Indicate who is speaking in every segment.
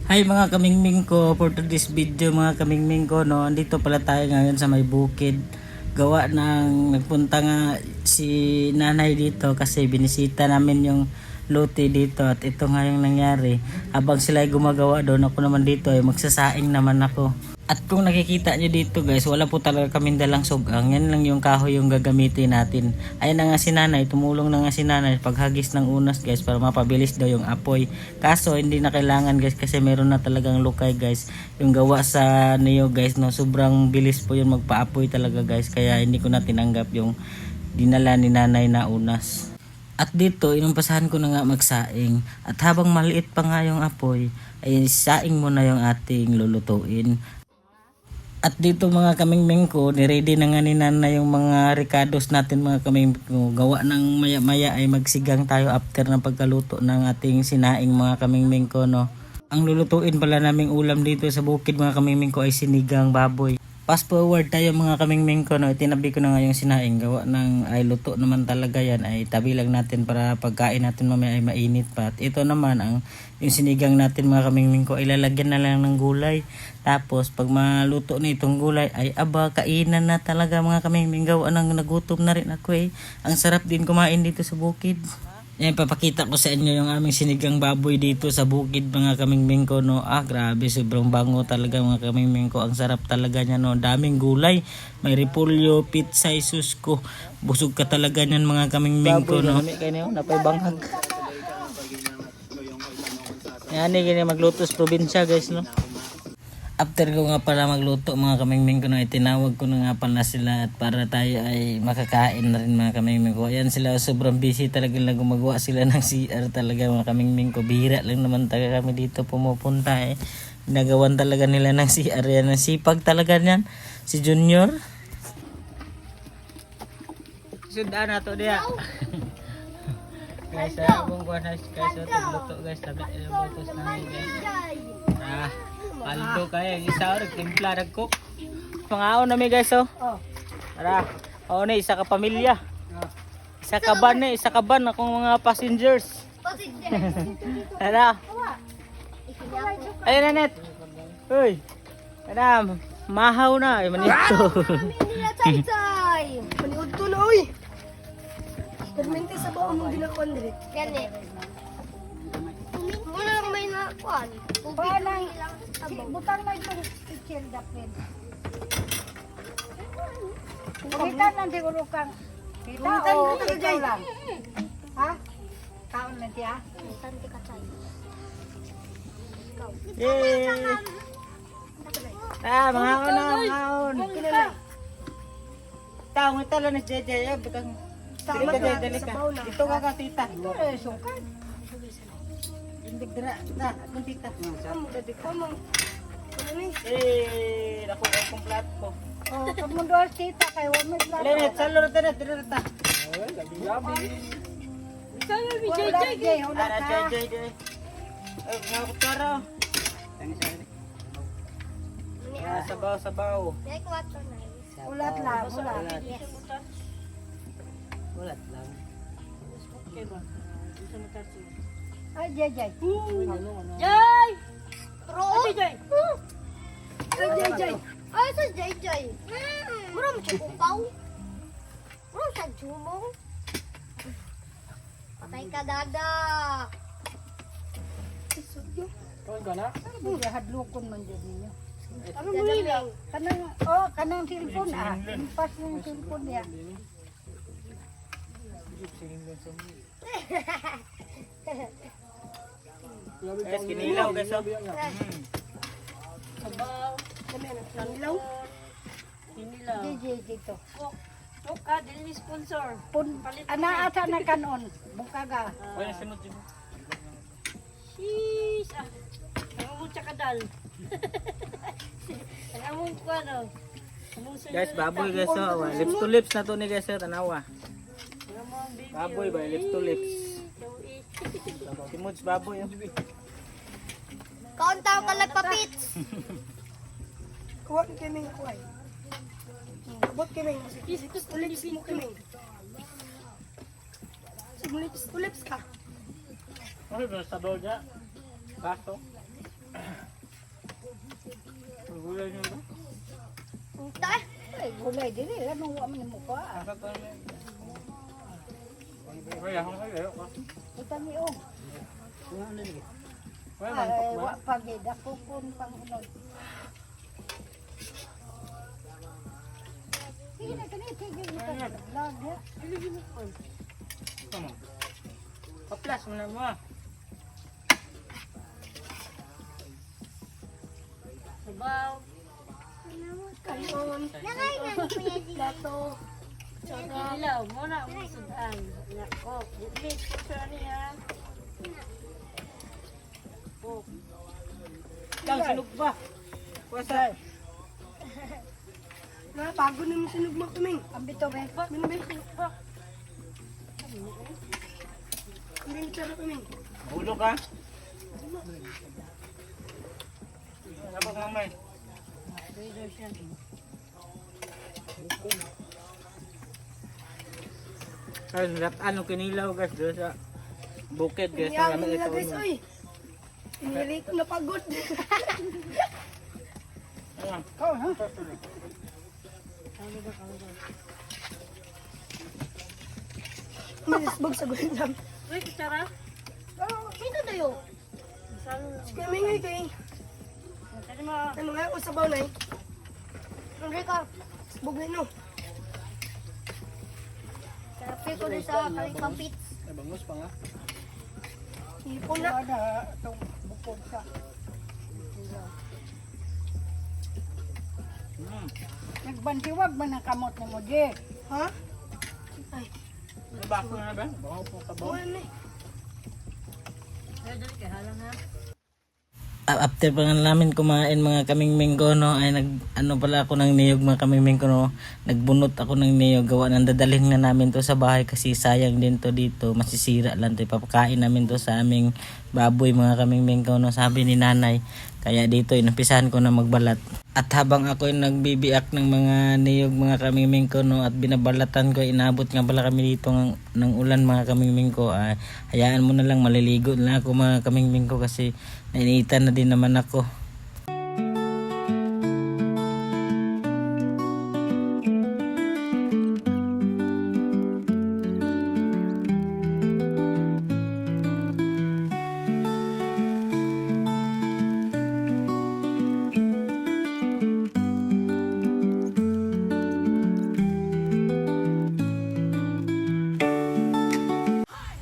Speaker 1: Hi mga kamingming ko, for today's video mga kamingming ko, no, andito pala tayo ngayon sa may bukid. Gawa ng nagpunta nga si nanay dito kasi binisita namin yung lote dito at ito nga yung nangyari. Habang sila ay gumagawa doon, ako naman dito ay magsasaing naman ako. At kung nakikita nyo dito guys, wala po talaga kaming dalang sugang. Yan lang yung kahoy yung gagamitin natin. Ayun na nga si nanay, tumulong na nga si nanay paghagis ng unas guys para mapabilis daw yung apoy. Kaso hindi na kailangan guys kasi meron na talagang lukay guys. Yung gawa sa niyo guys, no, sobrang bilis po yun magpaapoy talaga guys. Kaya hindi ko na tinanggap yung dinala ni nanay na unas. At dito, inumpasahan ko na nga magsaing. At habang maliit pa nga yung apoy, ay saing mo na yung ating lulutuin. At dito mga kamingming ko, niready na nga ni nanay yung mga ricados natin mga kamingming ko. Gawa ng maya maya ay magsigang tayo after ng pagkaluto ng ating sinaing mga kamingming ko, no. Ang lulutuin pala naming ulam dito sa bukid mga kamingming ko ay sinigang baboy. Fast forward tayo mga kamingming ko, no, itinabi ko na nga yung sinaing. Gawa ng ay luto naman talaga yan, ay tabi lang natin para pagkain natin mamaya ay mainit pa. At ito naman ang yung sinigang natin mga kamingming ko, ilalagyan na lang ng gulay. Tapos pag maluto na itong gulay ay aba, kainan na talaga mga kamingming. Gawa ng nagutom na rin ako eh. Ang sarap din kumain dito sa bukid. Yan, papakita ko sa inyo yung aming sinigang baboy dito sa bukid mga kamingming ko, no. Grabe, sobrang bango talaga mga kamingming ko. Ang sarap talaga niya, no. Daming gulay. May repolyo, pitsay, susko. Busog ka talaga niyan mga kamingming ko, no. Napay banghag. Yan, gini magluto sa probinsya guys, no. After ko nga pala magluto mga kamingming ko, no, itinawag ko na nga pala sila at para tayo ay makakain na rin mga kamingming ko. Ayan sila, sobrang busy talaga na gumagawa sila ng CR talaga mga kamingming ko. Bihira lang naman talaga kami dito pumupunta eh. Ginagawan talaga nila ng CR yan. Ang sipag talaga niyan. Si Junior. Sudan na to dia. Guys, kung kuha na guys, luto guys, tabi luto na guys. Paldo kaya isa ora timpla nagcook. Pangaon na mi guys oh. Tara. Oh ni isa ka pamilya. Isa ka ban akong mga passengers. Tara. Ayun na net. Uy. Tara, mahaw na ay manito.
Speaker 2: Tay. Paniud to na oy. Permente sa baon mo ginakon dire. Gani. Muna lang may nakuan. Tubig lang butang na itong kitchen dapin. Kumitan na di ko kang kita o ikaw lang. Ha? Kaon na tiya? Kumitan ti ka chay.
Speaker 1: Yay! Mga on. Tao ng talo ni JJ, butang. Dali ka. Ito ka ka tita.
Speaker 2: Sukat.
Speaker 1: Indig dira na, akong tita.
Speaker 2: Kamu dadi kamu.
Speaker 1: Naku akong plat ko.
Speaker 2: Oh, pag mo doon kita kay wa may plato.
Speaker 1: Lenet, salo na tira ta.
Speaker 2: Salo mi JJ.
Speaker 1: Ara JJ dire. Nga ko tara. Sabaw.
Speaker 2: Ulat lang, ulat.
Speaker 1: Ulat lang.
Speaker 2: Ay, JJ.
Speaker 3: Jay!
Speaker 2: Ro.
Speaker 3: Jay!
Speaker 2: Ay, JJ.
Speaker 3: Ay, sa Jay Jay. Mura mo siya upaw. Mura mo siya jumong. Patay ka, dada.
Speaker 1: Kawan ka na?
Speaker 2: Hindi hadlokon man jud ninyo.
Speaker 3: Ano mo hilang?
Speaker 2: Kanang cellphone impas yung cellphone niya.
Speaker 1: Guys, kinilaw guys oh.
Speaker 3: Sabaw.
Speaker 2: Ilaw.
Speaker 3: Hinilaw.
Speaker 2: JJ dito.
Speaker 3: Buka, dili sponsor.
Speaker 2: Ana ata na kanon. Bukaga.
Speaker 1: Wala sunod din.
Speaker 3: Sheesh. Ang among tsakadal. Ang among ko ano.
Speaker 1: Guys, baboy guys oh. Lips to lips na to ni guys tanawa. Baboy ba, lips to lips. Si Muds baboy oh.
Speaker 3: Kaunta ka nagpapits.
Speaker 2: Kuha kami kuha. Bot kami. Lips mo kami. Lips ka.
Speaker 1: Ano ba sa doja? Baso?
Speaker 2: Kulay dili, anong wa man mo pa. Utang ni og. Ay, wa pagi dako kun pangunod. Sige na kani tigil mo ta vlog ya.
Speaker 1: Kaplas mo na mo.
Speaker 2: Sabaw. Kayon.
Speaker 3: Nakay na ni Kuya G.
Speaker 2: Plato. Ilaw mo na mo sudan. Nako, mix ko siya niya. Oh.
Speaker 1: Lang sunog ba? Wasa.
Speaker 2: Na bago na mo sinog mo kaming. Ang bito ba pa? Minubay ko pa. Hindi na tara kaming.
Speaker 1: Ulo ka? Sabag mamay. Guys, ano kinilaw guys doon sa bukid guys.
Speaker 2: Yan
Speaker 1: Marami
Speaker 2: nila
Speaker 1: ito,
Speaker 2: guys,
Speaker 1: ano.
Speaker 2: oy. Pinili ko na pagod.
Speaker 1: Ayan.
Speaker 2: Kau ha? Milisbog sa gulang. Uy, kutsara.
Speaker 3: Sino tayo?
Speaker 2: Sige, mingay kay. Ano nga, usabaw na eh.
Speaker 3: Andre ka.
Speaker 2: Bugay no.
Speaker 3: Terapi ko na sa kalikapit.
Speaker 1: Bangus pa nga.
Speaker 2: Ipon na. Itong bukod sa. Nagbantiwag ba ng kamot ni mo, Jay? Ha? Ay,
Speaker 1: May bako na ba? Bango po ka ba?
Speaker 2: buwan eh.
Speaker 1: After pa nga namin kumain mga kamingming ko no, ay ano pala ako ng niyog mga kamingming ko no, nagbunot ako ng niyog, gawa ng dadalhin na namin to sa bahay kasi sayang din to dito, masisira lang to, papakain namin to sa aming baboy mga kamingming ko no, sabi ni nanay. Kaya dito inumpisahan ko na magbalat. At habang ako ay nagbibiak ng mga niyog mga kamingming ko no, at binabalatan ko, inabot nga pala kami dito ng ulan mga kamingming ko, ay hayaan mo na lang, maliligo na ako mga kamingming ko kasi nainitan na din naman ako.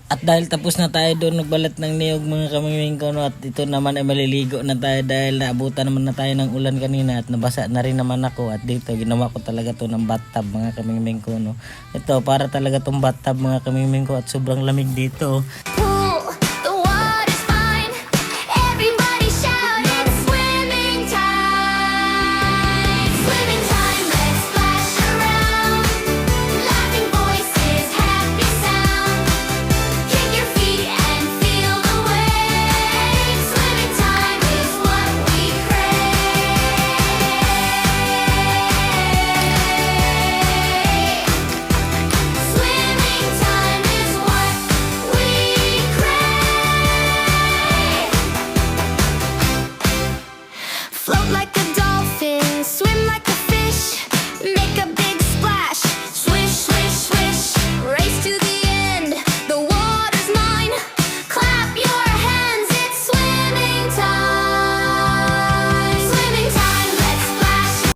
Speaker 1: At dahil tapos na tayo doon nagbalat ng niyog mga kamingwing ko no, at ito naman ay maliligo na tayo dahil naabutan naman na tayo ng ulan kanina at nabasa na rin naman ako. At dito ginawa ko talaga to ng bathtub mga kamingwing ko no. Ito para talaga tong bathtub mga kamingwing ko at sobrang lamig dito.
Speaker 4: Pool, the water's fine. Everybody shout, it's swimming time. Swimming time, let's splash around. Laughing voices, happy sound. Kick your feet and feel the waves. Swimming time is what we crave. Swimming time is what we crave. Float like